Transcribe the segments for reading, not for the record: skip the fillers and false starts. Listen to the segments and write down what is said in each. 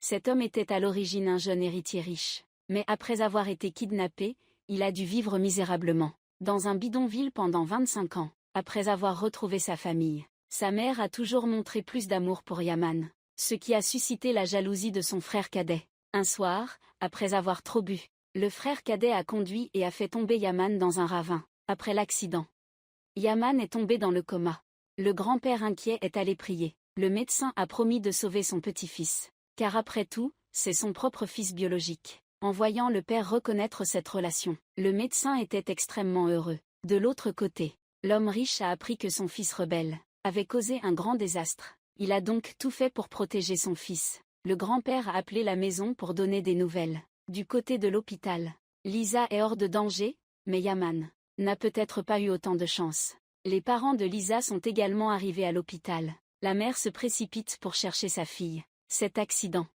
Cet homme était à l'origine un jeune héritier riche. Mais après avoir été kidnappé, il a dû vivre misérablement dans un bidonville pendant 25 ans. Après avoir retrouvé sa famille, sa mère a toujours montré plus d'amour pour Yaman, ce qui a suscité la jalousie de son frère cadet. Un soir, après avoir trop bu, le frère cadet a conduit et a fait tomber Yaman dans un ravin. Après l'accident, Yaman est tombé dans le coma. Le grand-père inquiet est allé prier. Le médecin a promis de sauver son petit-fils. Car après tout, c'est son propre fils biologique. En voyant le père reconnaître cette relation, le médecin était extrêmement heureux. De l'autre côté, l'homme riche a appris que son fils rebelle avait causé un grand désastre. Il a donc tout fait pour protéger son fils. Le grand-père a appelé la maison pour donner des nouvelles. Du côté de l'hôpital, Lisa est hors de danger, mais Yaman n'a peut-être pas eu autant de chance. Les parents de Lisa sont également arrivés à l'hôpital. La mère se précipite pour chercher sa fille. Cet accident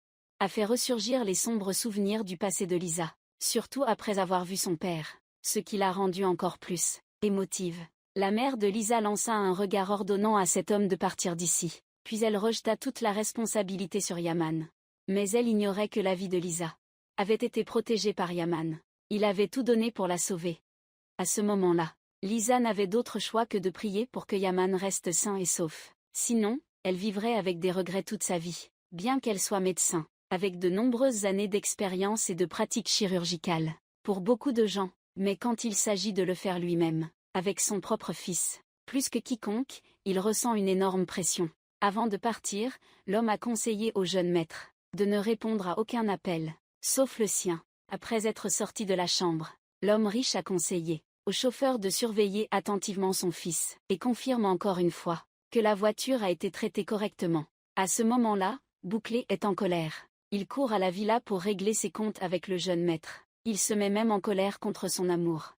a fait ressurgir les sombres souvenirs du passé de Lisa, surtout après avoir vu son père, ce qui l'a rendue encore plus émotive. La mère de Lisa lança un regard ordonnant à cet homme de partir d'ici, puis elle rejeta toute la responsabilité sur Yaman. Mais elle ignorait que la vie de Lisa avait été protégée par Yaman. Il avait tout donné pour la sauver. À ce moment-là, Lisa n'avait d'autre choix que de prier pour que Yaman reste sain et sauf. Sinon, elle vivrait avec des regrets toute sa vie, bien qu'elle soit médecin, avec de nombreuses années d'expérience et de pratiques chirurgicales. Pour beaucoup de gens, mais quand il s'agit de le faire lui-même, avec son propre fils, plus que quiconque, il ressent une énorme pression. Avant de partir, l'homme a conseillé au jeune maître de ne répondre à aucun appel, sauf le sien. Après être sorti de la chambre, l'homme riche a conseillé au chauffeur de surveiller attentivement son fils, et confirme encore une fois que la voiture a été traitée correctement. À ce moment-là, Bouclé est en colère. Il court à la villa pour régler ses comptes avec le jeune maître. Il se met même en colère contre son amour.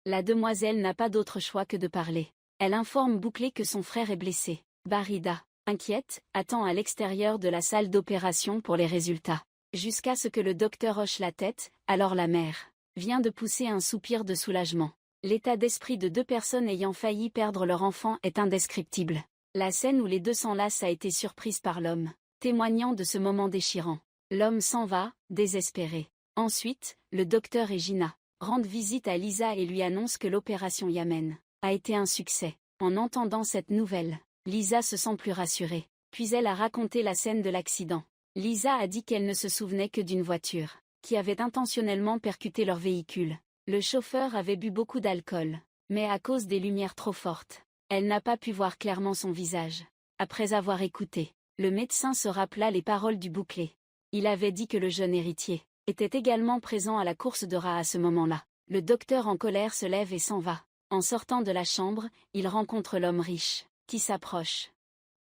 La demoiselle n'a pas d'autre choix que de parler. Elle informe Bouclé que son frère est blessé. Barida, inquiète, attend à l'extérieur de la salle d'opération pour les résultats. Jusqu'à ce que le docteur hoche la tête, alors la mère vient de pousser un soupir de soulagement. L'état d'esprit de deux personnes ayant failli perdre leur enfant est indescriptible. La scène où les deux s'enlacent a été surprise par l'homme, témoignant de ce moment déchirant. L'homme s'en va, désespéré. Ensuite, le docteur et Gina rendent visite à Lisa et lui annoncent que l'opération Yaman a été un succès. En entendant cette nouvelle, Lisa se sent plus rassurée. Puis elle a raconté la scène de l'accident. Lisa a dit qu'elle ne se souvenait que d'une voiture qui avait intentionnellement percuté leur véhicule. Le chauffeur avait bu beaucoup d'alcool, mais à cause des lumières trop fortes, elle n'a pas pu voir clairement son visage. Après avoir écouté, le médecin se rappela les paroles du Bouclé. Il avait dit que le jeune héritier était également présent à la course de rats à ce moment-là. Le docteur en colère se lève et s'en va. En sortant de la chambre, il rencontre l'homme riche, qui s'approche.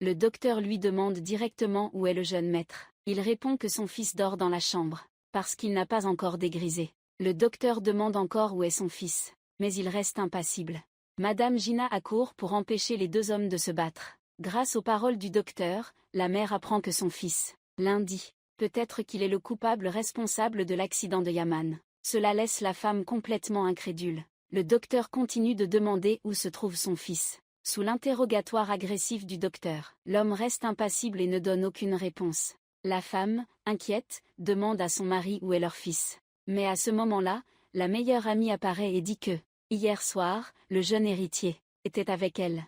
Le docteur lui demande directement où est le jeune maître. Il répond que son fils dort dans la chambre, parce qu'il n'a pas encore dégrisé. Le docteur demande encore où est son fils, mais il reste impassible. Madame Gina accourt pour empêcher les deux hommes de se battre. Grâce aux paroles du docteur, la mère apprend que son fils, lundi, peut-être qu'il est le coupable responsable de l'accident de Yaman. Cela laisse la femme complètement incrédule. Le docteur continue de demander où se trouve son fils. Sous l'interrogatoire agressif du docteur, l'homme reste impassible et ne donne aucune réponse. La femme, inquiète, demande à son mari où est leur fils. Mais à ce moment-là, la meilleure amie apparaît et dit que, hier soir, le jeune héritier était avec elle.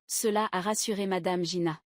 Cela a rassuré Madame Gina.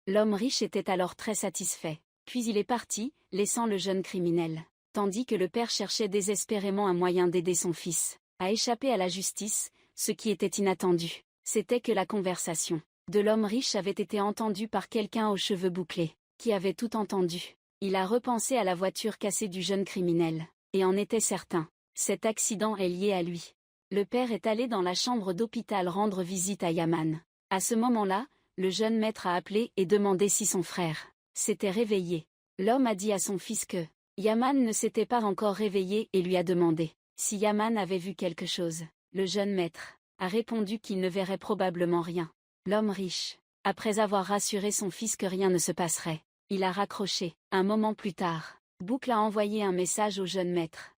L'homme riche était alors très satisfait. Puis il est parti, laissant le jeune criminel. Tandis que le père cherchait désespérément un moyen d'aider son fils à échapper à la justice, ce qui était inattendu, c'était que la conversation de l'homme riche avait été entendue par quelqu'un aux cheveux bouclés, qui avait tout entendu. Il a repensé à la voiture cassée du jeune criminel, et en était certain. Cet accident est lié à lui. Le père est allé dans la chambre d'hôpital rendre visite à Yaman. À ce moment-là, le jeune maître a appelé et demandé si son frère s'était réveillé. L'homme a dit à son fils que Yaman ne s'était pas encore réveillé et lui a demandé si Yaman avait vu quelque chose. Le jeune maître a répondu qu'il ne verrait probablement rien. L'homme riche, après avoir rassuré son fils que rien ne se passerait, il a raccroché. Un moment plus tard, Boucle a envoyé un message au jeune maître.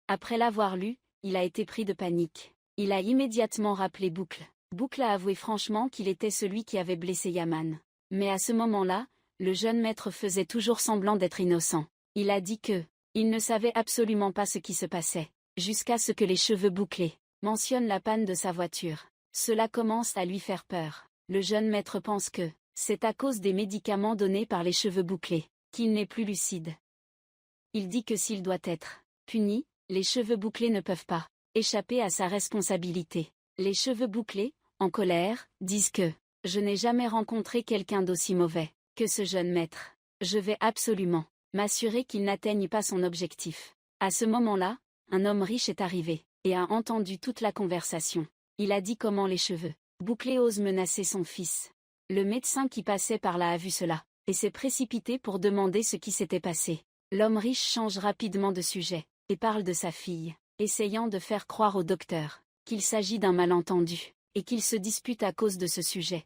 Après l'avoir lu, il a été pris de panique. Il a immédiatement rappelé Boucle. Boucle a avoué franchement qu'il était celui qui avait blessé Yaman. Mais à ce moment-là, le jeune maître faisait toujours semblant d'être innocent. Il a dit que, il ne savait absolument pas ce qui se passait, jusqu'à ce que les cheveux bouclés mentionnent la panne de sa voiture. Cela commence à lui faire peur. Le jeune maître pense que, c'est à cause des médicaments donnés par les cheveux bouclés, qu'il n'est plus lucide. Il dit que s'il doit être puni, les cheveux bouclés ne peuvent pas échapper à sa responsabilité. Les cheveux bouclés, en colère, disent que « Je n'ai jamais rencontré quelqu'un d'aussi mauvais que ce jeune maître. Je vais absolument m'assurer qu'il n'atteigne pas son objectif. » À ce moment-là, un homme riche est arrivé et a entendu toute la conversation. Il a dit comment les cheveux bouclés osent menacer son fils. Le médecin qui passait par là a vu cela et s'est précipité pour demander ce qui s'était passé. L'homme riche change rapidement de sujet et parle de sa fille, essayant de faire croire au docteur qu'il s'agit d'un malentendu et qu'ils se disputent à cause de ce sujet.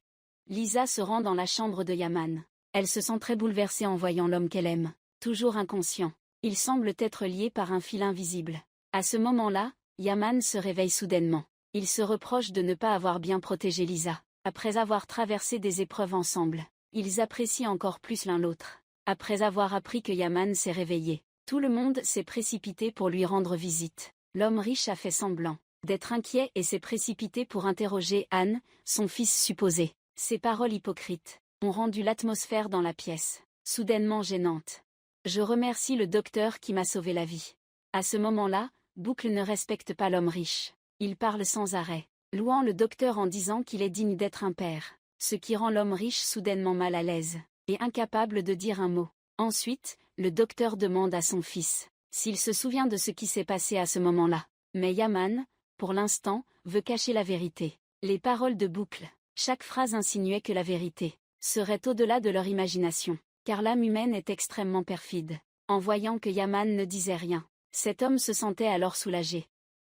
Lisa se rend dans la chambre de Yaman. Elle se sent très bouleversée en voyant l'homme qu'elle aime, toujours inconscient. Il semble être lié par un fil invisible. À ce moment-là, Yaman se réveille soudainement. Il se reproche de ne pas avoir bien protégé Lisa. Après avoir traversé des épreuves ensemble, ils apprécient encore plus l'un l'autre. Après avoir appris que Yaman s'est réveillé, tout le monde s'est précipité pour lui rendre visite. L'homme riche a fait semblant d'être inquiet et s'est précipité pour interroger Anne, son fils supposé. Ces paroles hypocrites ont rendu l'atmosphère dans la pièce soudainement gênante. Je remercie le docteur qui m'a sauvé la vie. À ce moment-là, Boucle ne respecte pas l'homme riche. Il parle sans arrêt, louant le docteur en disant qu'il est digne d'être un père, ce qui rend l'homme riche soudainement mal à l'aise et incapable de dire un mot. Ensuite, le docteur demande à son fils s'il se souvient de ce qui s'est passé à ce moment-là. Mais Yaman, pour l'instant, veut cacher la vérité. Les paroles de Boucle, chaque phrase insinuait que la vérité serait au-delà de leur imagination, car l'âme humaine est extrêmement perfide. En voyant que Yaman ne disait rien, cet homme se sentait alors soulagé.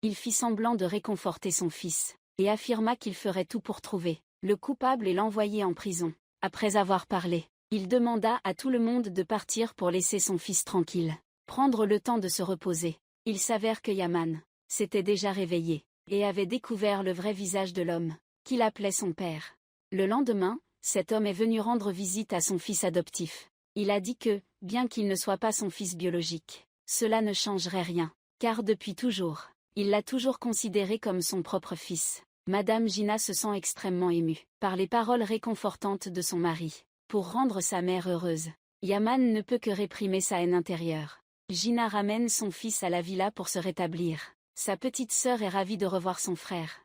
Il fit semblant de réconforter son fils, et affirma qu'il ferait tout pour trouver le coupable et l'envoyer en prison. Après avoir parlé, il demanda à tout le monde de partir pour laisser son fils tranquille, prendre le temps de se reposer. Il s'avère que Yaman s'était déjà réveillé, et avait découvert le vrai visage de l'homme, qu'il appelait son père. Le lendemain, cet homme est venu rendre visite à son fils adoptif. Il a dit que, bien qu'il ne soit pas son fils biologique, cela ne changerait rien, car depuis toujours, il l'a toujours considéré comme son propre fils. Madame Gina se sent extrêmement émue par les paroles réconfortantes de son mari. Pour rendre sa mère heureuse, Yaman ne peut que réprimer sa haine intérieure. Gina ramène son fils à la villa pour se rétablir. Sa petite sœur est ravie de revoir son frère.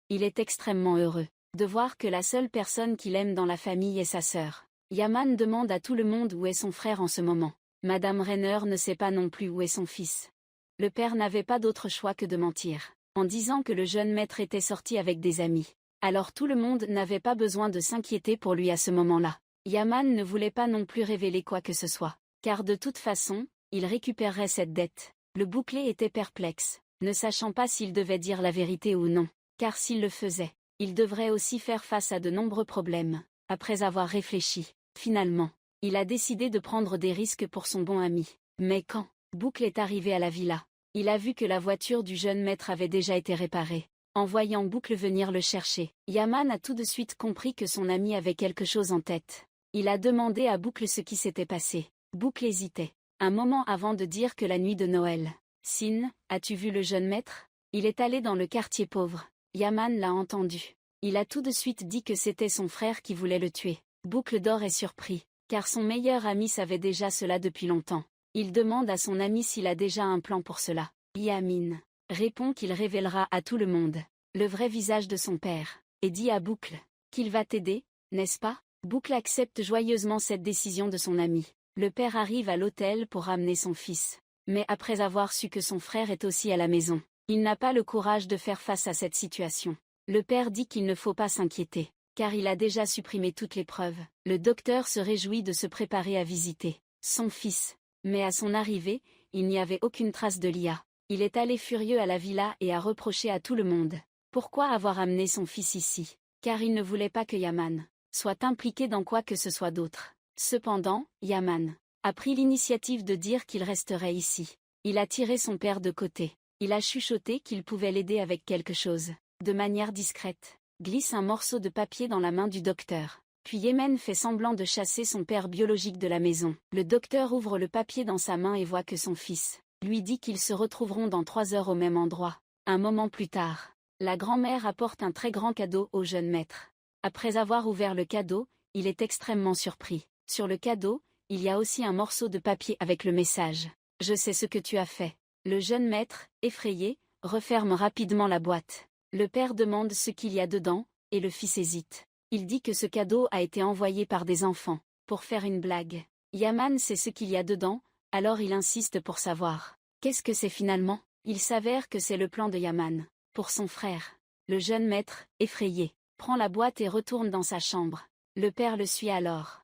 Il est extrêmement heureux de voir que la seule personne qu'il aime dans la famille est sa sœur. Yaman demande à tout le monde où est son frère en ce moment. Madame Rainer ne sait pas non plus où est son fils. Le père n'avait pas d'autre choix que de mentir, en disant que le jeune maître était sorti avec des amis. Alors tout le monde n'avait pas besoin de s'inquiéter pour lui à ce moment-là. Yaman ne voulait pas non plus révéler quoi que ce soit, car de toute façon, il récupérerait cette dette. Le bouclé était perplexe, ne sachant pas s'il devait dire la vérité ou non, car s'il le faisait, il devrait aussi faire face à de nombreux problèmes. Après avoir réfléchi, finalement, il a décidé de prendre des risques pour son bon ami. Mais quand Boucle est arrivé à la villa, il a vu que la voiture du jeune maître avait déjà été réparée. En voyant Boucle venir le chercher, Yaman a tout de suite compris que son ami avait quelque chose en tête. Il a demandé à Boucle ce qui s'était passé. Boucle hésitait un moment avant de dire que la nuit de Noël. « Sin, as-tu vu le jeune maître? Il est allé dans le quartier pauvre. » Yaman l'a entendu. Il a tout de suite dit que c'était son frère qui voulait le tuer. Boucle d'or est surpris, car son meilleur ami savait déjà cela depuis longtemps. Il demande à son ami s'il a déjà un plan pour cela. Yamin répond qu'il révélera à tout le monde le vrai visage de son père, et dit à Boucle qu'il va t'aider, n'est-ce pas? Boucle accepte joyeusement cette décision de son ami. Le père arrive à l'hôtel pour ramener son fils. Mais après avoir su que son frère est aussi à la maison, il n'a pas le courage de faire face à cette situation. Le père dit qu'il ne faut pas s'inquiéter, car il a déjà supprimé toutes les preuves. Le docteur se réjouit de se préparer à visiter son fils. Mais à son arrivée, il n'y avait aucune trace de Lia. Il est allé furieux à la villa et a reproché à tout le monde pourquoi avoir amené son fils ici, car il ne voulait pas que Yaman soit impliqué dans quoi que ce soit d'autre. Cependant, Yaman a pris l'initiative de dire qu'il resterait ici. Il a tiré son père de côté. Il a chuchoté qu'il pouvait l'aider avec quelque chose. De manière discrète, glisse un morceau de papier dans la main du docteur. Puis Yémen fait semblant de chasser son père biologique de la maison. Le docteur ouvre le papier dans sa main et voit que son fils lui dit qu'ils se retrouveront dans 3 heures au même endroit. Un moment plus tard, la grand-mère apporte un très grand cadeau au jeune maître. Après avoir ouvert le cadeau, il est extrêmement surpris. Sur le cadeau, il y a aussi un morceau de papier avec le message « Je sais ce que tu as fait ». Le jeune maître, effrayé, referme rapidement la boîte. Le père demande ce qu'il y a dedans, et le fils hésite. Il dit que ce cadeau a été envoyé par des enfants, pour faire une blague. Yaman sait ce qu'il y a dedans, alors il insiste pour savoir. Qu'est-ce que c'est finalement? Il s'avère que c'est le plan de Yaman, pour son frère. Le jeune maître, effrayé, prend la boîte et retourne dans sa chambre. Le père le suit alors.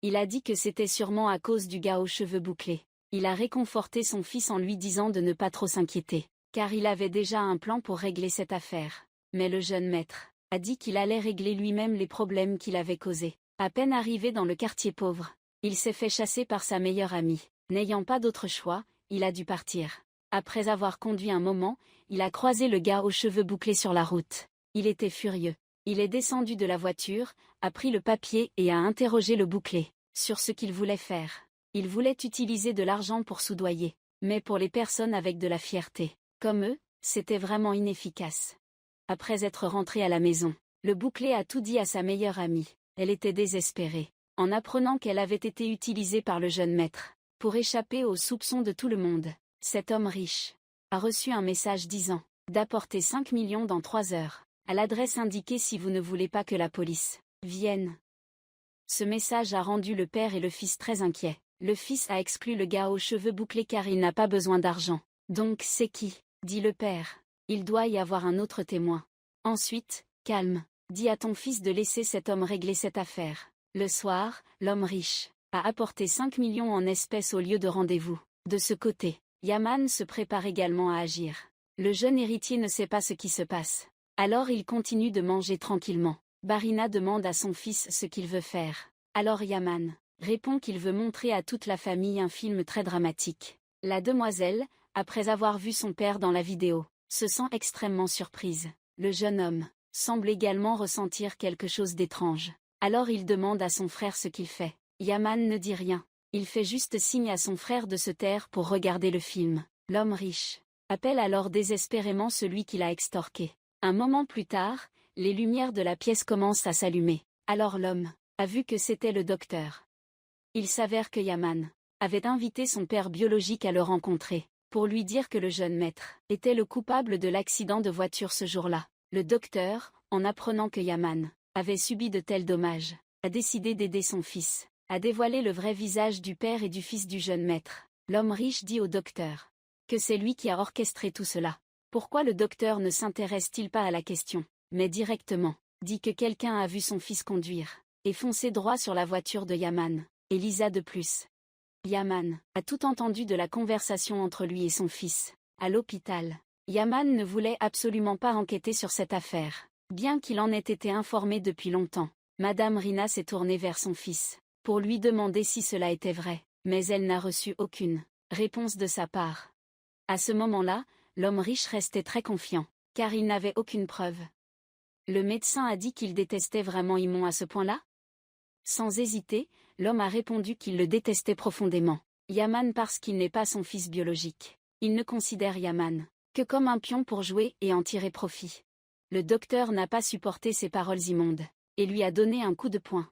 Il a dit que c'était sûrement à cause du gars aux cheveux bouclés. Il a réconforté son fils en lui disant de ne pas trop s'inquiéter, car il avait déjà un plan pour régler cette affaire. Mais le jeune maître a dit qu'il allait régler lui-même les problèmes qu'il avait causés. À peine arrivé dans le quartier pauvre, il s'est fait chasser par sa meilleure amie. N'ayant pas d'autre choix, il a dû partir. Après avoir conduit un moment, il a croisé le gars aux cheveux bouclés sur la route. Il était furieux. Il est descendu de la voiture, a pris le papier et a interrogé le bouclé sur ce qu'il voulait faire. Il voulait utiliser de l'argent pour soudoyer, mais pour les personnes avec de la fierté, comme eux, c'était vraiment inefficace. Après être rentré à la maison, le bouclé a tout dit à sa meilleure amie. Elle était désespérée, en apprenant qu'elle avait été utilisée par le jeune maître, pour échapper aux soupçons de tout le monde. Cet homme riche a reçu un message disant d'apporter 5 millions dans 3 heures, à l'adresse indiquée si vous ne voulez pas que la police vienne. Ce message a rendu le père et le fils très inquiets. Le fils a exclu le gars aux cheveux bouclés car il n'a pas besoin d'argent. Donc c'est qui? Dit le père. Il doit y avoir un autre témoin. Ensuite, calme, dis à ton fils de laisser cet homme régler cette affaire. Le soir, l'homme riche a apporté 5 millions en espèces au lieu de rendez-vous. De ce côté, Yaman se prépare également à agir. Le jeune héritier ne sait pas ce qui se passe. Alors il continue de manger tranquillement. Barina demande à son fils ce qu'il veut faire. Alors Yaman répond qu'il veut montrer à toute la famille un film très dramatique. La demoiselle, après avoir vu son père dans la vidéo, se sent extrêmement surprise. Le jeune homme semble également ressentir quelque chose d'étrange. Alors il demande à son frère ce qu'il fait. Yaman ne dit rien. Il fait juste signe à son frère de se taire pour regarder le film. L'homme riche appelle alors désespérément celui qui l'a extorqué. Un moment plus tard, les lumières de la pièce commencent à s'allumer. Alors l'homme a vu que c'était le docteur. Il s'avère que Yaman avait invité son père biologique à le rencontrer, pour lui dire que le jeune maître était le coupable de l'accident de voiture ce jour-là. Le docteur, en apprenant que Yaman avait subi de tels dommages, a décidé d'aider son fils à dévoiler le vrai visage du père et du fils du jeune maître. L'homme riche dit au docteur que c'est lui qui a orchestré tout cela. Pourquoi le docteur ne s'intéresse-t-il pas à la question, mais directement dit que quelqu'un a vu son fils conduire et foncer droit sur la voiture de Yaman, et Lisa de plus. Yaman a tout entendu de la conversation entre lui et son fils. À l'hôpital, Yaman ne voulait absolument pas enquêter sur cette affaire, bien qu'il en ait été informé depuis longtemps. Madame Rina s'est tournée vers son fils, pour lui demander si cela était vrai, mais elle n'a reçu aucune réponse de sa part. À ce moment-là, l'homme riche restait très confiant, car il n'avait aucune preuve. Le médecin a dit qu'il détestait vraiment Imon à ce point-là? Sans hésiter, l'homme a répondu qu'il le détestait profondément. Yaman parce qu'il n'est pas son fils biologique. Il ne considère Yaman que comme un pion pour jouer et en tirer profit. Le docteur n'a pas supporté ces paroles immondes, et lui a donné un coup de poing.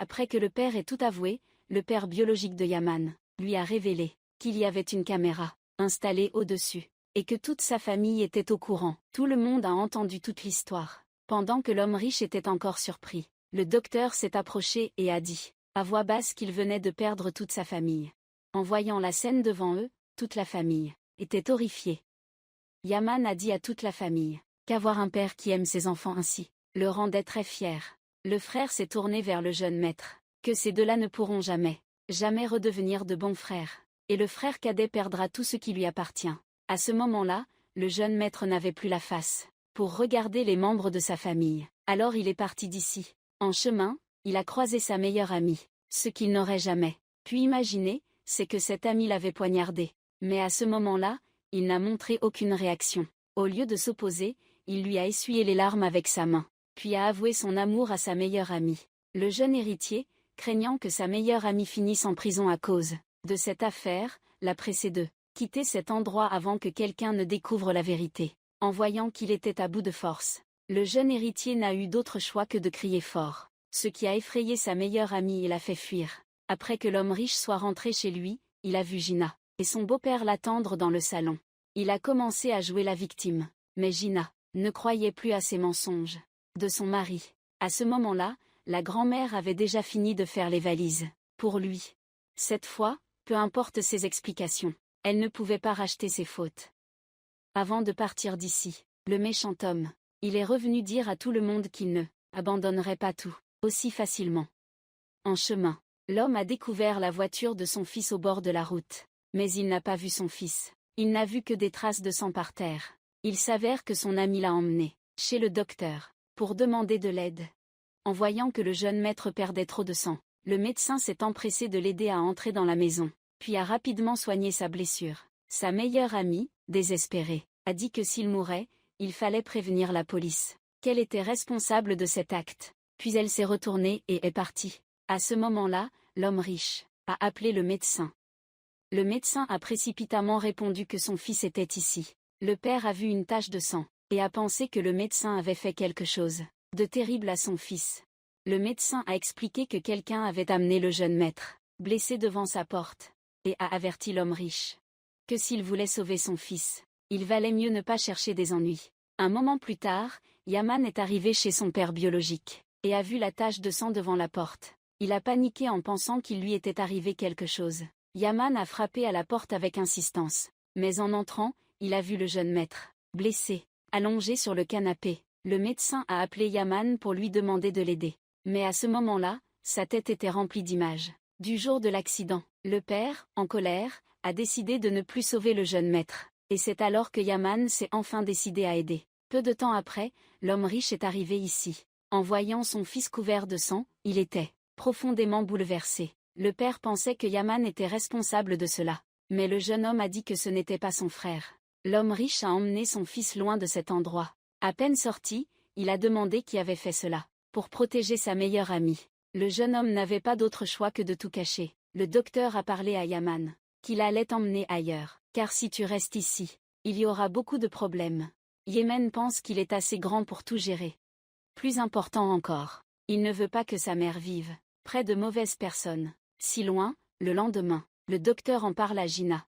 Après que le père ait tout avoué, le père biologique de Yaman lui a révélé qu'il y avait une caméra installée au-dessus, et que toute sa famille était au courant. Tout le monde a entendu toute l'histoire. Pendant que l'homme riche était encore surpris, le docteur s'est approché et a dit, à voix basse, qu'il venait de perdre toute sa famille. En voyant la scène devant eux, toute la famille était horrifiée. Yaman a dit à toute la famille qu'avoir un père qui aime ses enfants ainsi le rendait très fier. Le frère s'est tourné vers le jeune maître, que ces deux-là ne pourront jamais redevenir de bons frères, et le frère cadet perdra tout ce qui lui appartient. À ce moment-là, le jeune maître n'avait plus la face pour regarder les membres de sa famille. Alors il est parti d'ici. En chemin, il a croisé sa meilleure amie. Ce qu'il n'aurait jamais pu imaginer, c'est que cette amie l'avait poignardé. Mais à ce moment-là, il n'a montré aucune réaction. Au lieu de s'opposer, il lui a essuyé les larmes avec sa main, puis a avoué son amour à sa meilleure amie. Le jeune héritier, craignant que sa meilleure amie finisse en prison à cause de cette affaire, l'a pressé de quitter cet endroit avant que quelqu'un ne découvre la vérité. En voyant qu'il était à bout de force, le jeune héritier n'a eu d'autre choix que de crier fort, ce qui a effrayé sa meilleure amie et l'a fait fuir. Après que l'homme riche soit rentré chez lui, il a vu Gina et son beau-père l'attendre dans le salon. Il a commencé à jouer la victime, mais Gina ne croyait plus à ses mensonges de son mari. À ce moment-là, la grand-mère avait déjà fini de faire les valises pour lui. Cette fois, peu importe ses explications, elle ne pouvait pas racheter ses fautes. Avant de partir d'ici, le méchant homme, il est revenu dire à tout le monde qu'il ne abandonnerait pas tout aussi facilement. En chemin, l'homme a découvert la voiture de son fils au bord de la route, mais il n'a pas vu son fils. Il n'a vu que des traces de sang par terre. Il s'avère que son ami l'a emmené chez le docteur pour demander de l'aide. En voyant que le jeune maître perdait trop de sang, le médecin s'est empressé de l'aider à entrer dans la maison, puis a rapidement soigné sa blessure. Sa meilleure amie, désespérée, a dit que s'il mourait, il fallait prévenir la police, qu'elle était responsable de cet acte. Puis elle s'est retournée et est partie. À ce moment-là, l'homme riche a appelé le médecin. Le médecin a précipitamment répondu que son fils était ici. Le père a vu une tache de sang et a pensé que le médecin avait fait quelque chose de terrible à son fils. Le médecin a expliqué que quelqu'un avait amené le jeune maître, blessé devant sa porte, et a averti l'homme riche que s'il voulait sauver son fils, il valait mieux ne pas chercher des ennuis. Un moment plus tard, Yaman est arrivé chez son père biologique et a vu la tache de sang devant la porte. Il a paniqué en pensant qu'il lui était arrivé quelque chose. Yaman a frappé à la porte avec insistance, mais en entrant, il a vu le jeune maître, blessé, allongé sur le canapé. Le médecin a appelé Yaman pour lui demander de l'aider. Mais à ce moment-là, sa tête était remplie d'images du jour de l'accident. Le père, en colère, a décidé de ne plus sauver le jeune maître. Et c'est alors que Yaman s'est enfin décidé à aider. Peu de temps après, l'homme riche est arrivé ici. En voyant son fils couvert de sang, il était profondément bouleversé. Le père pensait que Yaman était responsable de cela. Mais le jeune homme a dit que ce n'était pas son frère. L'homme riche a emmené son fils loin de cet endroit. À peine sorti, il a demandé qui avait fait cela. Pour protéger sa meilleure amie. Le jeune homme n'avait pas d'autre choix que de tout cacher. Le docteur a parlé à Yaman qu'il allait t'emmener ailleurs, car si tu restes ici, il y aura beaucoup de problèmes. Yaman pense qu'il est assez grand pour tout gérer. Plus important encore, il ne veut pas que sa mère vive près de mauvaises personnes. Si loin, le lendemain, le docteur en parle à Gina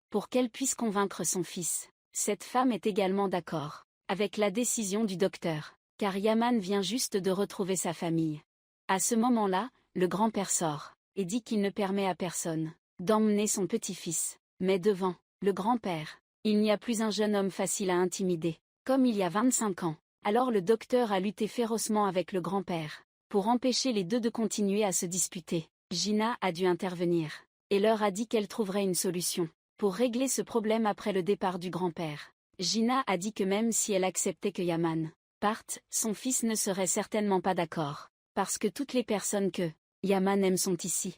pour qu'elle puisse convaincre son fils. Cette femme est également d'accord avec la décision du docteur, car Yaman vient juste de retrouver sa famille. À ce moment-là, le grand-père sort et dit qu'il ne permet à personne d'emmener son petit-fils. Mais devant le grand-père, il n'y a plus un jeune homme facile à intimider, comme il y a 25 ans. Alors le docteur a lutté férocement avec le grand-père pour empêcher les deux de continuer à se disputer. Gina a dû intervenir et leur a dit qu'elle trouverait une solution pour régler ce problème après le départ du grand-père. Gina a dit que même si elle acceptait que Yaman parte, son fils ne serait certainement pas d'accord, parce que toutes les personnes que Yaman aime sont ici.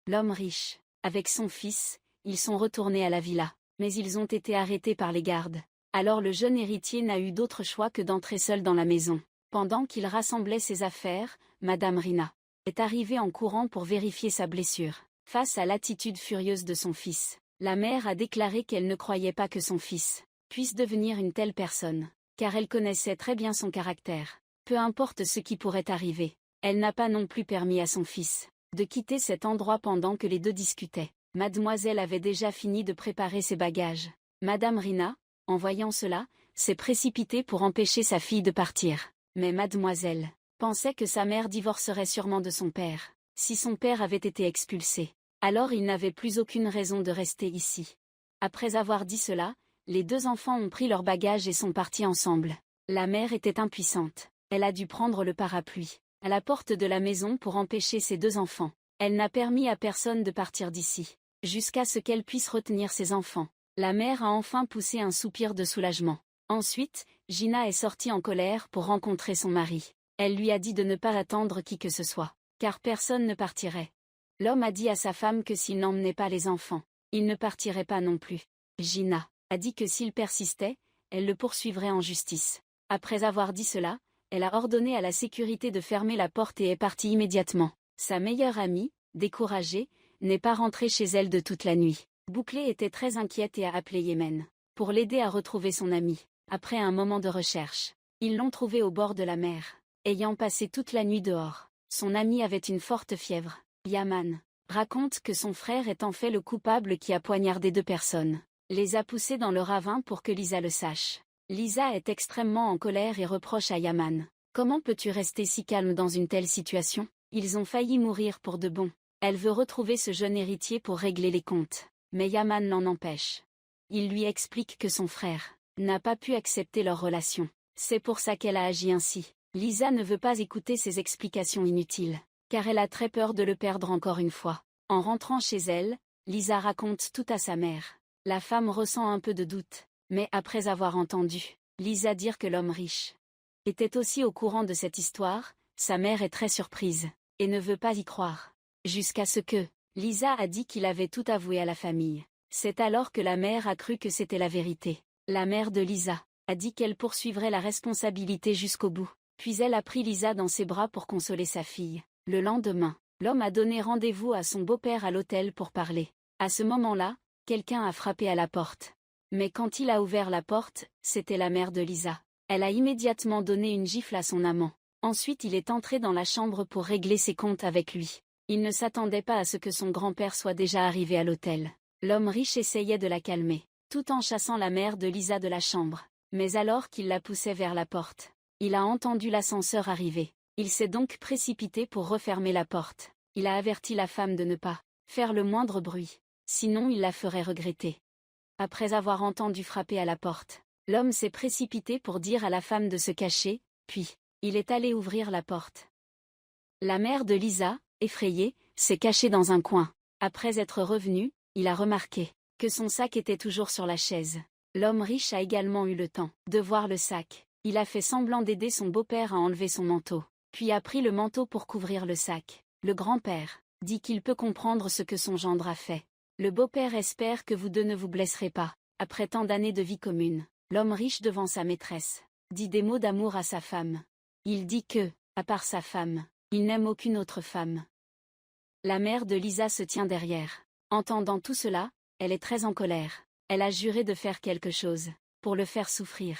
L'homme riche, avec son fils, ils sont retournés à la villa, mais ils ont été arrêtés par les gardes. Alors le jeune héritier n'a eu d'autre choix que d'entrer seul dans la maison. Pendant qu'il rassemblait ses affaires, Madame Rina est arrivée en courant pour vérifier sa blessure. Face à l'attitude furieuse de son fils, la mère a déclaré qu'elle ne croyait pas que son fils puisse devenir une telle personne, car elle connaissait très bien son caractère. Peu importe ce qui pourrait arriver, elle n'a pas non plus permis à son fils de quitter cet endroit pendant que les deux discutaient. Mademoiselle avait déjà fini de préparer ses bagages. Madame Rina, en voyant cela, s'est précipitée pour empêcher sa fille de partir. Mais Mademoiselle pensait que sa mère divorcerait sûrement de son père, si son père avait été expulsé. Alors il n'avait plus aucune raison de rester ici. Après avoir dit cela, les deux enfants ont pris leurs bagages et sont partis ensemble. La mère était impuissante. Elle a dû prendre le parapluie à la porte de la maison pour empêcher ses deux enfants. Elle n'a permis à personne de partir d'ici, jusqu'à ce qu'elle puisse retenir ses enfants. La mère a enfin poussé un soupir de soulagement. Ensuite, Gina est sortie en colère pour rencontrer son mari. Elle lui a dit de ne pas attendre qui que ce soit, car personne ne partirait. L'homme a dit à sa femme que s'il n'emmenait pas les enfants, il ne partirait pas non plus. Gina a dit que s'il persistait, elle le poursuivrait en justice. Après avoir dit cela, Elle a ordonné à la sécurité de fermer la porte et est partie immédiatement. Sa meilleure amie, découragée, n'est pas rentrée chez elle de toute la nuit. Bouclé était très inquiète et a appelé Yémen pour l'aider à retrouver son ami. Après un moment de recherche, ils l'ont trouvé au bord de la mer. Ayant passé toute la nuit dehors, son ami avait une forte fièvre. Yaman raconte que son frère est en fait le coupable qui a poignardé 2 personnes, les a poussés dans le ravin pour que Lisa le sache. Lisa est extrêmement en colère et reproche à Yaman: « Comment peux-tu rester si calme dans une telle situation? Ils ont failli mourir pour de bon. » Elle veut retrouver ce jeune héritier pour régler les comptes, mais Yaman l'en empêche. Il lui explique que son frère n'a pas pu accepter leur relation. C'est pour ça qu'elle a agi ainsi. Lisa ne veut pas écouter ces explications inutiles, car elle a très peur de le perdre encore une fois. En rentrant chez elle, Lisa raconte tout à sa mère. La femme ressent un peu de doute, mais après avoir entendu Lisa dire que l'homme riche était aussi au courant de cette histoire, sa mère est très surprise, et ne veut pas y croire. Jusqu'à ce que Lisa a dit qu'il avait tout avoué à la famille. C'est alors que la mère a cru que c'était la vérité. La mère de Lisa a dit qu'elle poursuivrait la responsabilité jusqu'au bout. Puis elle a pris Lisa dans ses bras pour consoler sa fille. Le lendemain, l'homme a donné rendez-vous à son beau-père à l'hôtel pour parler. À ce moment-là, quelqu'un a frappé à la porte. Mais quand il a ouvert la porte, c'était la mère de Lisa. Elle a immédiatement donné une gifle à son amant. Ensuite il est entré dans la chambre pour régler ses comptes avec lui. Il ne s'attendait pas à ce que son grand-père soit déjà arrivé à l'hôtel. L'homme riche essayait de la calmer, tout en chassant la mère de Lisa de la chambre. Mais alors qu'il la poussait vers la porte, il a entendu l'ascenseur arriver. Il s'est donc précipité pour refermer la porte. Il a averti la femme de ne pas faire le moindre bruit, sinon il la ferait regretter. Après avoir entendu frapper à la porte, l'homme s'est précipité pour dire à la femme de se cacher, puis il est allé ouvrir la porte. La mère de Lisa, effrayée, s'est cachée dans un coin. Après être revenue, il a remarqué que son sac était toujours sur la chaise. L'homme riche a également eu le temps de voir le sac. Il a fait semblant d'aider son beau-père à enlever son manteau, puis a pris le manteau pour couvrir le sac. Le grand-père dit qu'il peut comprendre ce que son gendre a fait. Le beau-père espère que vous deux ne vous blesserez pas. Après tant d'années de vie commune, l'homme riche devant sa maîtresse dit des mots d'amour à sa femme. Il dit que, à part sa femme, il n'aime aucune autre femme. La mère de Lisa se tient derrière. Entendant tout cela, elle est très en colère. Elle a juré de faire quelque chose pour le faire souffrir.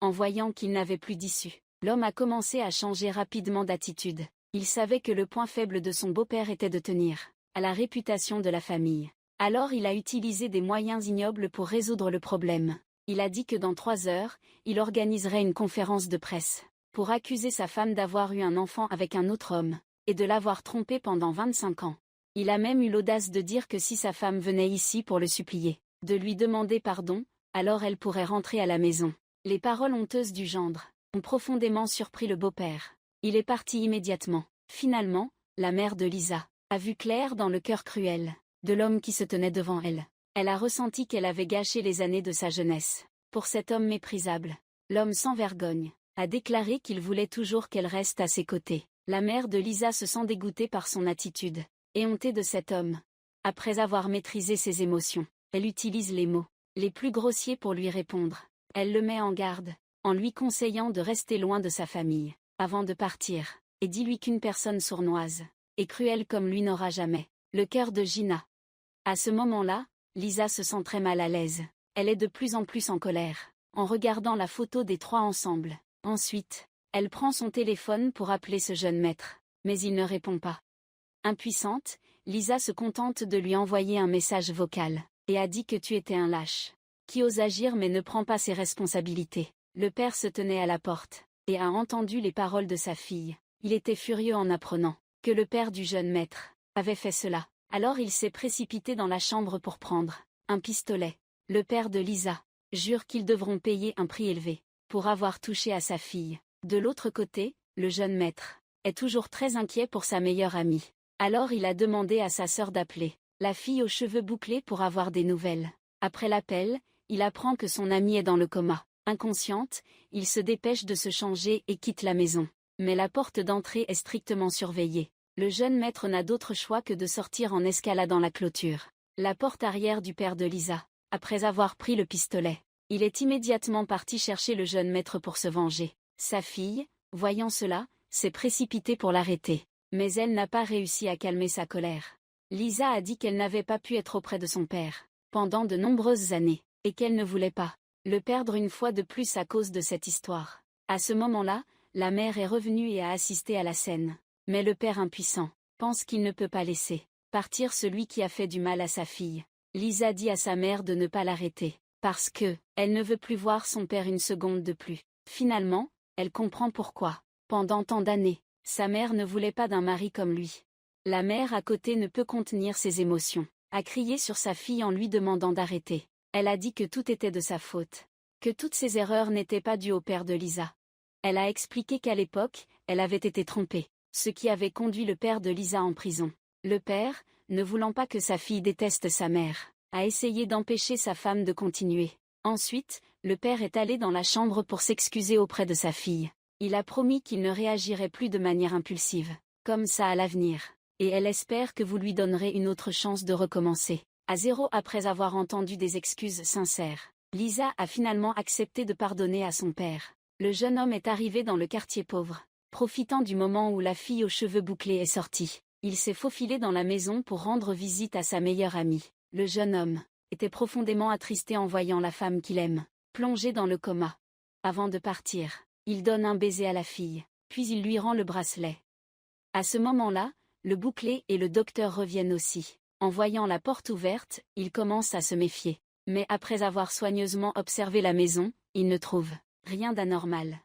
En voyant qu'il n'avait plus d'issue, l'homme a commencé à changer rapidement d'attitude. Il savait que le point faible de son beau-père était de tenir à la réputation de la famille. Alors il a utilisé des moyens ignobles pour résoudre le problème. Il a dit que dans 3 heures, il organiserait une conférence de presse pour accuser sa femme d'avoir eu un enfant avec un autre homme et de l'avoir trompé pendant 25 ans. Il a même eu l'audace de dire que si sa femme venait ici pour le supplier de lui demander pardon, alors elle pourrait rentrer à la maison. Les paroles honteuses du gendre ont profondément surpris le beau-père. Il est parti immédiatement. Finalement, la mère de Lisa a vu clair dans le cœur cruel de l'homme qui se tenait devant elle. Elle a ressenti qu'elle avait gâché les années de sa jeunesse pour cet homme méprisable. L'homme sans vergogne a déclaré qu'il voulait toujours qu'elle reste à ses côtés. La mère de Lisa se sent dégoûtée par son attitude et hontée de cet homme. Après avoir maîtrisé ses émotions, elle utilise les mots les plus grossiers pour lui répondre. Elle le met en garde, en lui conseillant de rester loin de sa famille, avant de partir, et dit-lui qu'une personne sournoise et cruelle comme lui n'aura jamais le cœur de Gina. À ce moment-là, Lisa se sent très mal à l'aise. Elle est de plus en plus en colère, en regardant la photo des 3 ensemble. Ensuite, elle prend son téléphone pour appeler ce jeune maître, mais il ne répond pas. Impuissante, Lisa se contente de lui envoyer un message vocal, et a dit que tu étais un lâche, qui ose agir mais ne prend pas ses responsabilités. Le père se tenait à la porte, et a entendu les paroles de sa fille. Il était furieux en apprenant que le père du jeune maître avait fait cela. Alors il s'est précipité dans la chambre pour prendre un pistolet. Le père de Lisa jure qu'ils devront payer un prix élevé pour avoir touché à sa fille. De l'autre côté, le jeune maître est toujours très inquiet pour sa meilleure amie. Alors il a demandé à sa sœur d'appeler la fille aux cheveux bouclés pour avoir des nouvelles. Après l'appel, il apprend que son amie est dans le coma. Inconsciente, il se dépêche de se changer et quitte la maison. Mais la porte d'entrée est strictement surveillée. Le jeune maître n'a d'autre choix que de sortir en escaladant la clôture. La porte arrière du père de Lisa. Après avoir pris le pistolet, il est immédiatement parti chercher le jeune maître pour se venger. Sa fille, voyant cela, s'est précipitée pour l'arrêter. Mais elle n'a pas réussi à calmer sa colère. Lisa a dit qu'elle n'avait pas pu être auprès de son père pendant de nombreuses années, et qu'elle ne voulait pas le perdre une fois de plus à cause de cette histoire. À ce moment-là, la mère est revenue et a assisté à la scène. Mais le père impuissant pense qu'il ne peut pas laisser partir celui qui a fait du mal à sa fille. Lisa dit à sa mère de ne pas l'arrêter, parce que elle ne veut plus voir son père une seconde de plus. Finalement, elle comprend pourquoi. Pendant tant d'années, sa mère ne voulait pas d'un mari comme lui. La mère à côté ne peut contenir ses émotions, a crié sur sa fille en lui demandant d'arrêter. Elle a dit que tout était de sa faute, que toutes ses erreurs n'étaient pas dues au père de Lisa. Elle a expliqué qu'à l'époque, elle avait été trompée, ce qui avait conduit le père de Lisa en prison. Le père, ne voulant pas que sa fille déteste sa mère, a essayé d'empêcher sa femme de continuer. Ensuite, le père est allé dans la chambre pour s'excuser auprès de sa fille. Il a promis qu'il ne réagirait plus de manière impulsive, comme ça à l'avenir, et elle espère que vous lui donnerez une autre chance de recommencer. À zéro après avoir entendu des excuses sincères, Lisa a finalement accepté de pardonner à son père. Le jeune homme est arrivé dans le quartier pauvre, profitant du moment où la fille aux cheveux bouclés est sortie. Il s'est faufilé dans la maison pour rendre visite à sa meilleure amie. Le jeune homme était profondément attristé en voyant la femme qu'il aime, plongée dans le coma. Avant de partir, il donne un baiser à la fille, puis il lui rend le bracelet. À ce moment-là, le bouclé et le docteur reviennent aussi. En voyant la porte ouverte, il commence à se méfier. Mais après avoir soigneusement observé la maison, il ne trouve rien d'anormal.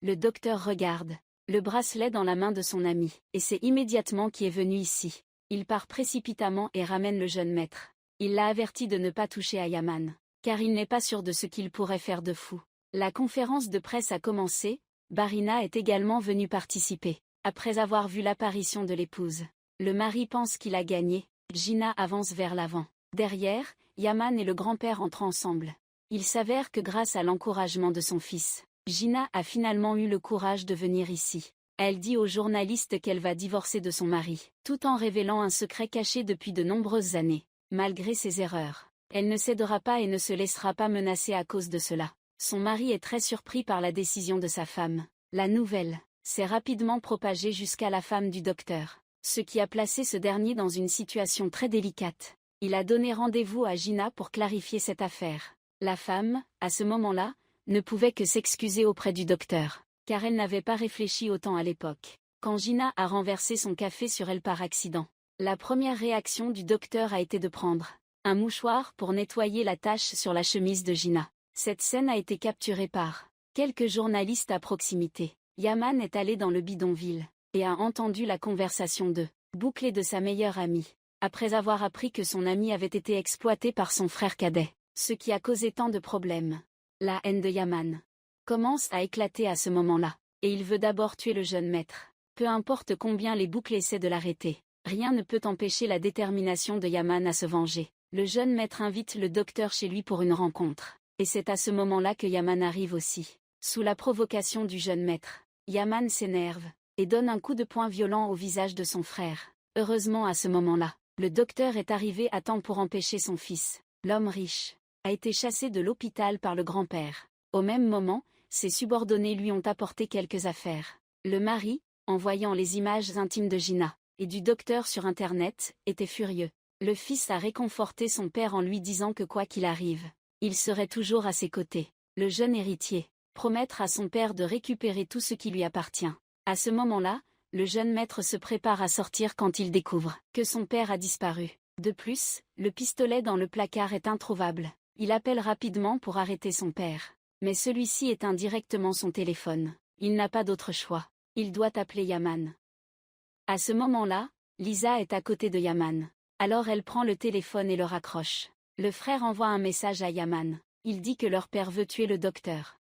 Le docteur regarde le bracelet dans la main de son ami, et c'est immédiatement qui est venu ici. Il part précipitamment et ramène le jeune maître. Il l'a averti de ne pas toucher à Yaman, car il n'est pas sûr de ce qu'il pourrait faire de fou. La conférence de presse a commencé, Barina est également venue participer. Après avoir vu l'apparition de l'épouse, le mari pense qu'il a gagné. Gina avance vers l'avant. Derrière, Yaman et le grand-père entrent ensemble. Il s'avère que grâce à l'encouragement de son fils, Gina a finalement eu le courage de venir ici. Elle dit aux journalistes qu'elle va divorcer de son mari, tout en révélant un secret caché depuis de nombreuses années. Malgré ses erreurs, elle ne cédera pas et ne se laissera pas menacer à cause de cela. Son mari est très surpris par la décision de sa femme. La nouvelle s'est rapidement propagée jusqu'à la femme du docteur, ce qui a placé ce dernier dans une situation très délicate. Il a donné rendez-vous à Gina pour clarifier cette affaire. La femme, à ce moment-là, ne pouvait que s'excuser auprès du docteur, car elle n'avait pas réfléchi autant à l'époque. Quand Gina a renversé son café sur elle par accident, la première réaction du docteur a été de prendre un mouchoir pour nettoyer la tache sur la chemise de Gina. Cette scène a été capturée par quelques journalistes à proximité. Yaman est allé dans le bidonville et a entendu la conversation de bouclée de sa meilleure amie, après avoir appris que son amie avait été exploitée par son frère cadet, ce qui a causé tant de problèmes. La haine de Yaman commence à éclater à ce moment-là, et il veut d'abord tuer le jeune maître. Peu importe combien les boucles essaient de l'arrêter, rien ne peut empêcher la détermination de Yaman à se venger. Le jeune maître invite le docteur chez lui pour une rencontre, et c'est à ce moment-là que Yaman arrive aussi. Sous la provocation du jeune maître, Yaman s'énerve et donne un coup de poing violent au visage de son frère. Heureusement à ce moment-là, le docteur est arrivé à temps pour empêcher son fils. L'homme riche a été chassé de l'hôpital par le grand-père. Au même moment, ses subordonnés lui ont apporté quelques affaires. Le mari, en voyant les images intimes de Gina et du docteur sur Internet, était furieux. Le fils a réconforté son père en lui disant que quoi qu'il arrive, il serait toujours à ses côtés. Le jeune héritier promettre à son père de récupérer tout ce qui lui appartient. À ce moment-là, le jeune maître se prépare à sortir quand il découvre que son père a disparu. De plus, le pistolet dans le placard est introuvable. Il appelle rapidement pour arrêter son père. Mais celui-ci éteint directement son téléphone. Il n'a pas d'autre choix. Il doit appeler Yaman. À ce moment-là, Lisa est à côté de Yaman. Alors elle prend le téléphone et le raccroche. Le frère envoie un message à Yaman. Il dit que leur père veut tuer le docteur.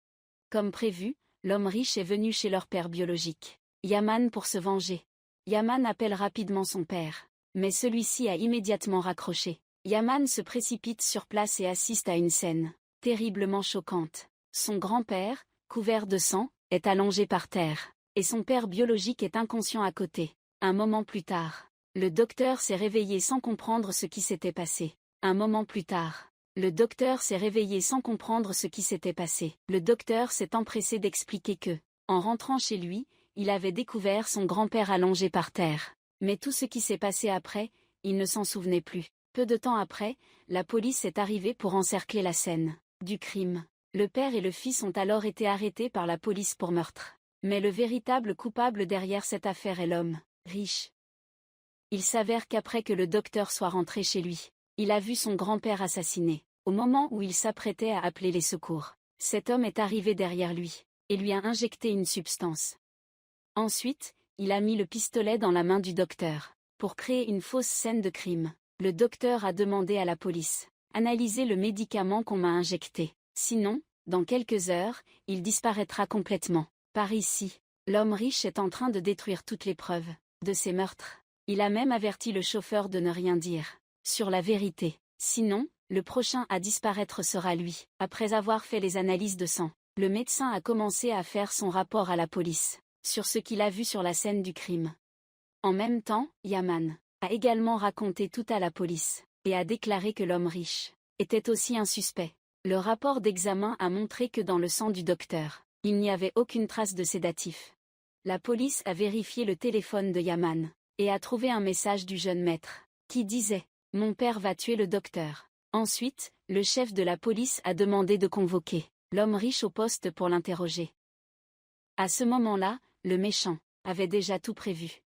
Comme prévu, l'homme riche est venu chez leur père biologique, Yaman, pour se venger. Yaman appelle rapidement son père, mais celui-ci a immédiatement raccroché. Yaman se précipite sur place et assiste à une scène terriblement choquante. Son grand-père, couvert de sang, est allongé par terre, et son père biologique est inconscient à côté. Un moment plus tard, le docteur s'est réveillé sans comprendre ce qui s'était passé. Un moment plus tard, le docteur s'est réveillé sans comprendre ce qui s'était passé. Le docteur s'est empressé d'expliquer que En rentrant chez lui, il avait découvert son grand-père allongé par terre. Mais tout ce qui s'est passé après, il ne s'en souvenait plus. Peu de temps après, la police est arrivée pour encercler la scène du crime. Le père et le fils ont alors été arrêtés par la police pour meurtre. Mais le véritable coupable derrière cette affaire est l'homme riche. Il s'avère qu'après que le docteur soit rentré chez lui, il a vu son grand-père assassiné. Au moment où il s'apprêtait à appeler les secours, cet homme est arrivé derrière lui et lui a injecté une substance. Ensuite, il a mis le pistolet dans la main du docteur. Pour créer une fausse scène de crime, le docteur a demandé à la police « Analysez le médicament qu'on m'a injecté. Sinon, dans quelques heures, il disparaîtra complètement. » Par ici, l'homme riche est en train de détruire toutes les preuves de ces meurtres. Il a même averti le chauffeur de ne rien dire sur la vérité. Sinon, le prochain à disparaître sera lui. Après avoir fait les analyses de sang, le médecin a commencé à faire son rapport à la police sur ce qu'il a vu sur la scène du crime. En même temps, Yaman a également raconté tout à la police et a déclaré que l'homme riche était aussi un suspect. Le rapport d'examen a montré que dans le sang du docteur, il n'y avait aucune trace de sédatif. La police a vérifié le téléphone de Yaman et a trouvé un message du jeune maître qui disait « Mon père va tuer le docteur ». Ensuite, le chef de la police a demandé de convoquer l'homme riche au poste pour l'interroger. À ce moment-là, le méchant avait déjà tout prévu.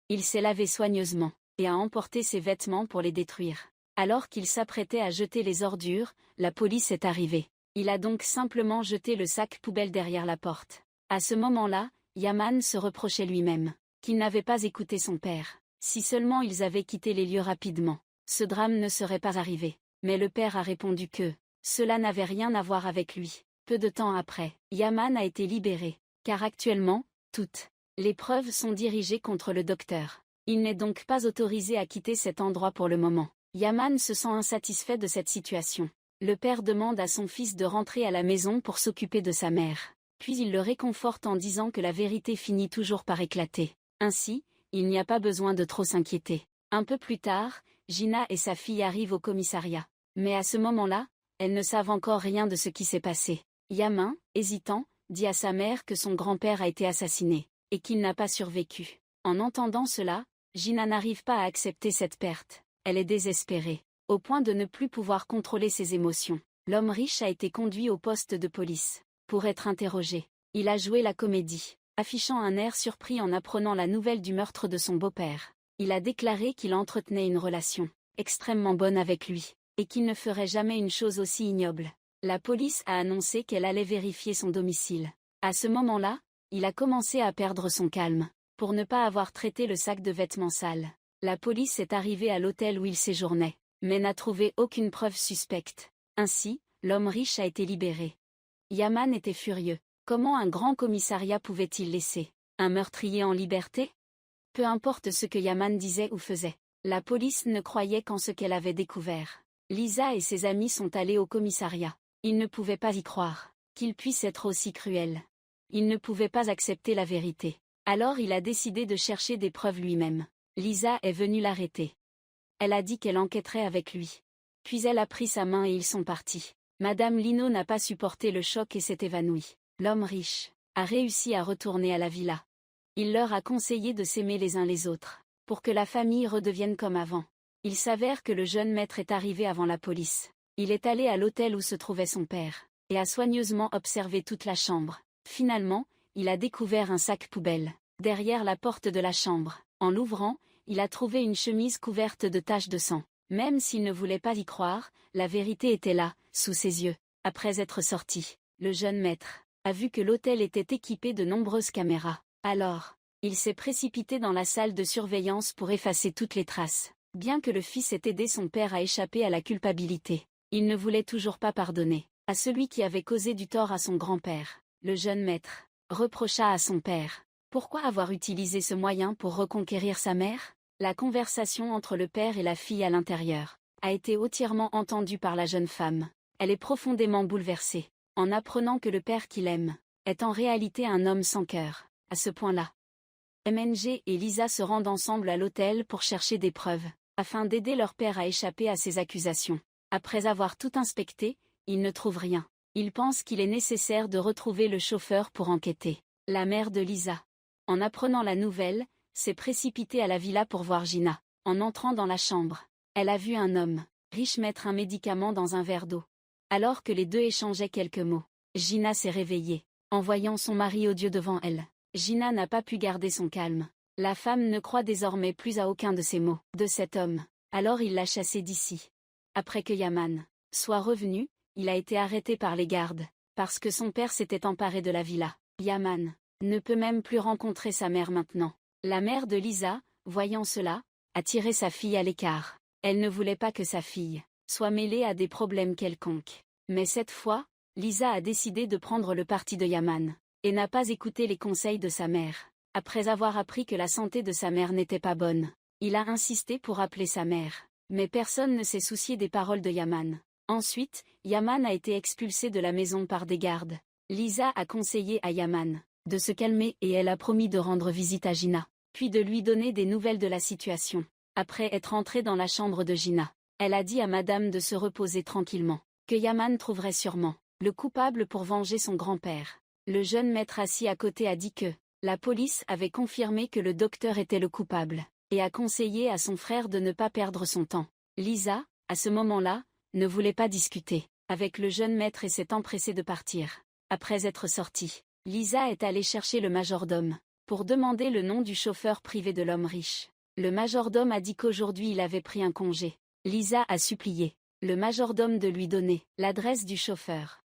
Il s'est lavé soigneusement et a emporté ses vêtements pour les détruire. Alors qu'il s'apprêtait à jeter les ordures, la police est arrivée. Il a donc simplement jeté le sac poubelle derrière la porte. À ce moment-là, Yaman se reprochait lui-même qu'il n'avait pas écouté son père. Si seulement ils avaient quitté les lieux rapidement, ce drame ne serait pas arrivé. Mais le père a répondu que cela n'avait rien à voir avec lui. Peu de temps après, Yaman a été libéré, car actuellement, toutes les preuves sont dirigées contre le docteur. Il n'est donc pas autorisé à quitter cet endroit pour le moment. Yaman se sent insatisfait de cette situation. Le père demande à son fils de rentrer à la maison pour s'occuper de sa mère. Puis il le réconforte en disant que la vérité finit toujours par éclater. Ainsi, il n'y a pas besoin de trop s'inquiéter. Un peu plus tard, Gina et sa fille arrivent au commissariat. Mais à ce moment-là, elles ne savent encore rien de ce qui s'est passé. Yaman, hésitant, dit à sa mère que son grand-père a été assassiné et qu'il n'a pas survécu. En entendant cela, Gina n'arrive pas à accepter cette perte. Elle est désespérée, au point de ne plus pouvoir contrôler ses émotions. L'homme riche a été conduit au poste de police pour être interrogé. Il a joué la comédie, affichant un air surpris en apprenant la nouvelle du meurtre de son beau-père. Il a déclaré qu'il entretenait une relation extrêmement bonne avec lui et qu'il ne ferait jamais une chose aussi ignoble. La police a annoncé qu'elle allait vérifier son domicile. À ce moment-là, il a commencé à perdre son calme pour ne pas avoir traité le sac de vêtements sales. La police est arrivée à l'hôtel où il séjournait, mais n'a trouvé aucune preuve suspecte. Ainsi, l'homme riche a été libéré. Yaman était furieux. Comment un grand commissariat pouvait-il laisser un meurtrier en liberté? Peu importe ce que Yaman disait ou faisait, la police ne croyait qu'en ce qu'elle avait découvert. Lisa et ses amis sont allés au commissariat. Ils ne pouvaient pas y croire qu'il puisse être aussi cruel. Il ne pouvait pas accepter la vérité. Alors il a décidé de chercher des preuves lui-même. Lisa est venue l'arrêter. Elle a dit qu'elle enquêterait avec lui. Puis elle a pris sa main et ils sont partis. Madame Lino n'a pas supporté le choc et s'est évanouie. L'homme riche a réussi à retourner à la villa. Il leur a conseillé de s'aimer les uns les autres, pour que la famille redevienne comme avant. Il s'avère que le jeune maître est arrivé avant la police. Il est allé à l'hôtel où se trouvait son père, et a soigneusement observé toute la chambre. Finalement, il a découvert un sac poubelle derrière la porte de la chambre. En l'ouvrant, il a trouvé une chemise couverte de taches de sang. Même s'il ne voulait pas y croire, la vérité était là, sous ses yeux. Après être sorti, le jeune maître a vu que l'hôtel était équipé de nombreuses caméras. Alors, il s'est précipité dans la salle de surveillance pour effacer toutes les traces. Bien que le fils ait aidé son père à échapper à la culpabilité, il ne voulait toujours pas pardonner à celui qui avait causé du tort à son grand-père. Le jeune maître reprocha à son père « Pourquoi avoir utilisé ce moyen pour reconquérir sa mère ?» La conversation entre le père et la fille à l'intérieur a été entièrement entendue par la jeune femme. Elle est profondément bouleversée, en apprenant que le père qu'il aime est en réalité un homme sans cœur. À ce point-là, MNG et Lisa se rendent ensemble à l'hôtel pour chercher des preuves, afin d'aider leur père à échapper à ses accusations. Après avoir tout inspecté, ils ne trouvent rien. Il pense qu'il est nécessaire de retrouver le chauffeur pour enquêter. La mère de Lisa, en apprenant la nouvelle, s'est précipitée à la villa pour voir Gina. En entrant dans la chambre, elle a vu un homme riche mettre un médicament dans un verre d'eau. Alors que les deux échangeaient quelques mots, Gina s'est réveillée. En voyant son mari odieux devant elle, Gina n'a pas pu garder son calme. La femme ne croit désormais plus à aucun de ces mots de cet homme. Alors il l'a chassé d'ici. Après que Yaman soit revenu, il a été arrêté par les gardes, parce que son père s'était emparé de la villa. Yaman ne peut même plus rencontrer sa mère maintenant. La mère de Lisa, voyant cela, a tiré sa fille à l'écart. Elle ne voulait pas que sa fille soit mêlée à des problèmes quelconques. Mais cette fois, Lisa a décidé de prendre le parti de Yaman, et n'a pas écouté les conseils de sa mère. Après avoir appris que la santé de sa mère n'était pas bonne, il a insisté pour appeler sa mère. Mais personne ne s'est soucié des paroles de Yaman. Ensuite, Yaman a été expulsé de la maison par des gardes. Lisa a conseillé à Yaman de se calmer et elle a promis de rendre visite à Gina, puis de lui donner des nouvelles de la situation. Après être entrée dans la chambre de Gina, elle a dit à madame de se reposer tranquillement, que Yaman trouverait sûrement le coupable pour venger son grand-père. Le jeune maître assis à côté a dit que la police avait confirmé que le docteur était le coupable, et a conseillé à son frère de ne pas perdre son temps. Lisa, à ce moment-là, ne voulait pas discuter avec le jeune maître et s'est empressée de partir. Après être sortie, Lisa est allée chercher le majordome pour demander le nom du chauffeur privé de l'homme riche. Le majordome a dit qu'aujourd'hui il avait pris un congé. Lisa a supplié le majordome de lui donner l'adresse du chauffeur.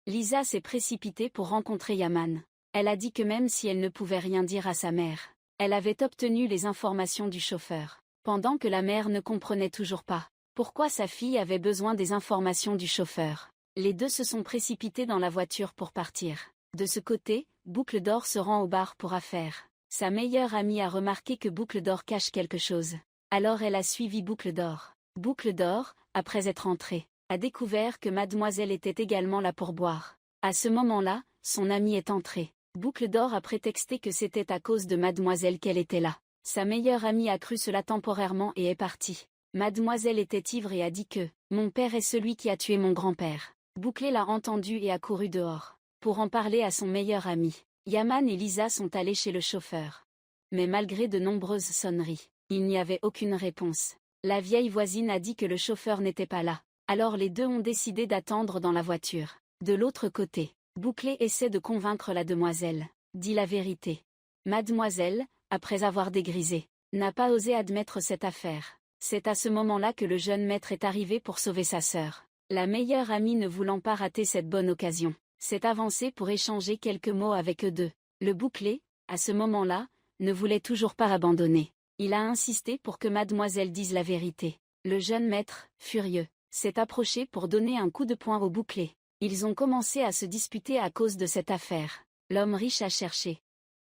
Lisa s'est précipitée pour rencontrer Yaman. Elle a dit que même si elle ne pouvait rien dire à sa mère, elle avait obtenu les informations du chauffeur. Pendant que la mère ne comprenait toujours pas pourquoi sa fille avait besoin des informations du chauffeur, les deux se sont précipités dans la voiture pour partir. De ce côté, Boucle d'Or se rend au bar pour affaires. Sa meilleure amie a remarqué que Boucle d'Or cache quelque chose. Alors elle a suivi Boucle d'Or. Boucle d'Or, après être entrée, a découvert que mademoiselle était également là pour boire. À ce moment-là, son amie est entrée. Boucle d'Or a prétexté que c'était à cause de mademoiselle qu'elle était là. Sa meilleure amie a cru cela temporairement et est partie. Mademoiselle était ivre et a dit que « Mon père est celui qui a tué mon grand-père ». Boucle l'a entendu et a couru dehors pour en parler à son meilleur ami. Yaman et Lisa sont allés chez le chauffeur. Mais malgré de nombreuses sonneries, il n'y avait aucune réponse. La vieille voisine a dit que le chauffeur n'était pas là. Alors les deux ont décidé d'attendre dans la voiture. De l'autre côté, Boucle essaie de convaincre la demoiselle. Dit la vérité. Mademoiselle, après avoir dégrisé, n'a pas osé admettre cette affaire. C'est à ce moment-là que le jeune maître est arrivé pour sauver sa sœur. La meilleure amie ne voulant pas rater cette bonne occasion, s'est avancée pour échanger quelques mots avec eux deux. Le Boucle, à ce moment-là, ne voulait toujours pas abandonner. Il a insisté pour que mademoiselle dise la vérité. Le jeune maître, furieux, s'est approché pour donner un coup de poing au Boucle. Ils ont commencé à se disputer à cause de cette affaire. L'homme riche a cherché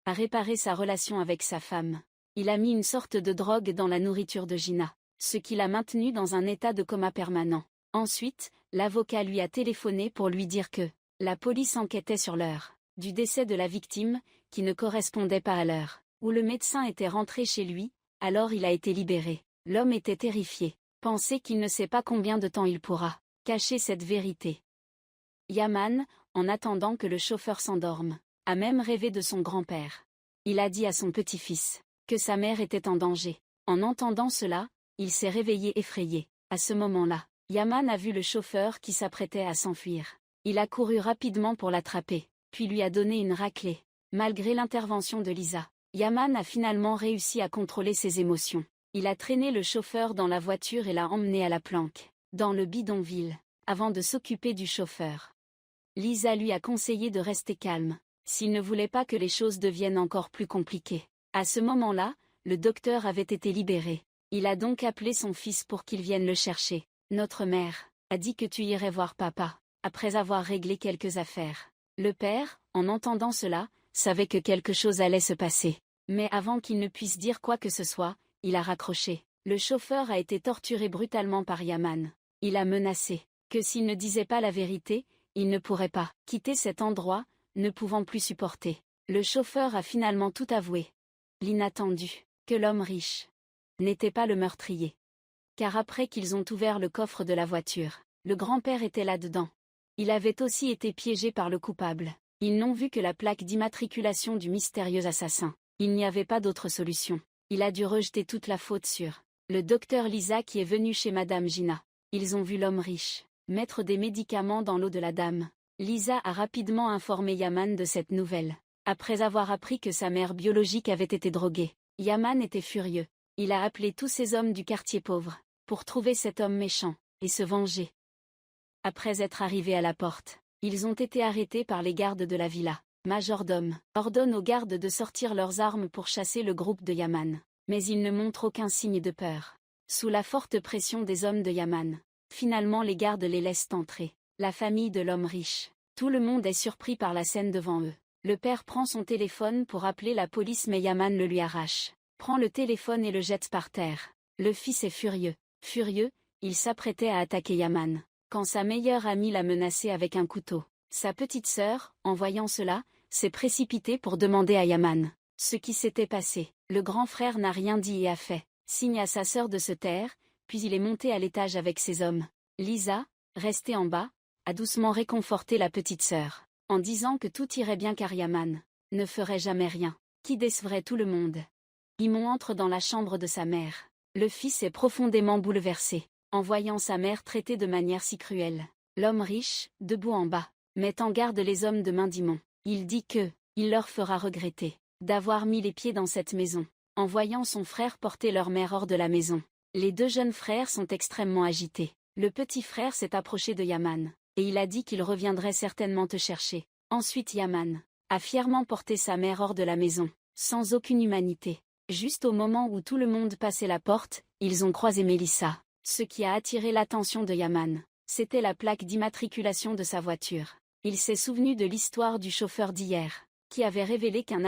à réparer sa relation avec sa femme. Il a mis une sorte de drogue dans la nourriture de Gina, ce qui l'a maintenue dans un état de coma permanent. Ensuite, l'avocat lui a téléphoné pour lui dire que la police enquêtait sur l'heure du décès de la victime, qui ne correspondait pas à l'heure où le médecin était rentré chez lui, alors il a été libéré. L'homme était terrifié, pensait qu'il ne sait pas combien de temps il pourra cacher cette vérité. Yaman, en attendant que le chauffeur s'endorme, a même rêvé de son grand-père. Il a dit à son petit-fils que sa mère était en danger. En entendant cela, il s'est réveillé effrayé. À ce moment-là, Yaman a vu le chauffeur qui s'apprêtait à s'enfuir. Il a couru rapidement pour l'attraper, puis lui a donné une raclée. Malgré l'intervention de Lisa, Yaman a finalement réussi à contrôler ses émotions. Il a traîné le chauffeur dans la voiture et l'a emmené à la planque, dans le bidonville, avant de s'occuper du chauffeur. Lisa lui a conseillé de rester calme, s'il ne voulait pas que les choses deviennent encore plus compliquées. À ce moment-là, le docteur avait été libéré. Il a donc appelé son fils pour qu'il vienne le chercher. Notre mère a dit que tu irais voir papa, après avoir réglé quelques affaires. Le père, en entendant cela, savait que quelque chose allait se passer. Mais avant qu'il ne puisse dire quoi que ce soit, il a raccroché. Le chauffeur a été torturé brutalement par Yaman. Il a menacé que s'il ne disait pas la vérité, il ne pourrait pas quitter cet endroit, ne pouvant plus supporter. Le chauffeur a finalement tout avoué. L'inattendu, que l'homme riche n'était pas le meurtrier. Car après qu'ils ont ouvert le coffre de la voiture, le grand-père était là-dedans. Il avait aussi été piégé par le coupable. Ils n'ont vu que la plaque d'immatriculation du mystérieux assassin. Il n'y avait pas d'autre solution. Il a dû rejeter toute la faute sur le docteur Lisa qui est venu chez Madame Gina. Ils ont vu l'homme riche mettre des médicaments dans l'eau de la dame. Lisa a rapidement informé Yaman de cette nouvelle. Après avoir appris que sa mère biologique avait été droguée, Yaman était furieux. Il a appelé tous ces hommes du quartier pauvre pour trouver cet homme méchant et se venger. Après être arrivés à la porte, ils ont été arrêtés par les gardes de la villa. Majordome ordonne aux gardes de sortir leurs armes pour chasser le groupe de Yaman. Mais ils ne montrent aucun signe de peur. Sous la forte pression des hommes de Yaman, finalement les gardes les laissent entrer. La famille de l'homme riche. Tout le monde est surpris par la scène devant eux. Le père prend son téléphone pour appeler la police mais Yaman le lui arrache. Prend le téléphone et le jette par terre. Le fils est furieux. Furieux, il s'apprêtait à attaquer Yaman, quand sa meilleure amie l'a menacé avec un couteau. Sa petite sœur, en voyant cela, s'est précipitée pour demander à Yaman ce qui s'était passé. Le grand frère n'a rien dit et a fait signe à sa sœur de se taire, puis il est monté à l'étage avec ses hommes. Lisa, restée en bas, a doucement réconforté la petite sœur, en disant que tout irait bien car Yaman ne ferait jamais rien, qui décevrait tout le monde. Imon entre dans la chambre de sa mère. Le fils est profondément bouleversé, en voyant sa mère traitée de manière si cruelle. L'homme riche, debout en bas, met en garde les hommes de main d'Imon. Il dit que il leur fera regretter d'avoir mis les pieds dans cette maison, en voyant son frère porter leur mère hors de la maison. Les deux jeunes frères sont extrêmement agités. Le petit frère s'est approché de Yaman, et il a dit qu'il reviendrait certainement te chercher. Ensuite Yaman a fièrement porté sa mère hors de la maison, sans aucune humanité. Juste au moment où tout le monde passait la porte, ils ont croisé Mélissa. Ce qui a attiré l'attention de Yaman, c'était la plaque d'immatriculation de sa voiture. Il s'est souvenu de l'histoire du chauffeur d'hier, qui avait révélé qu'un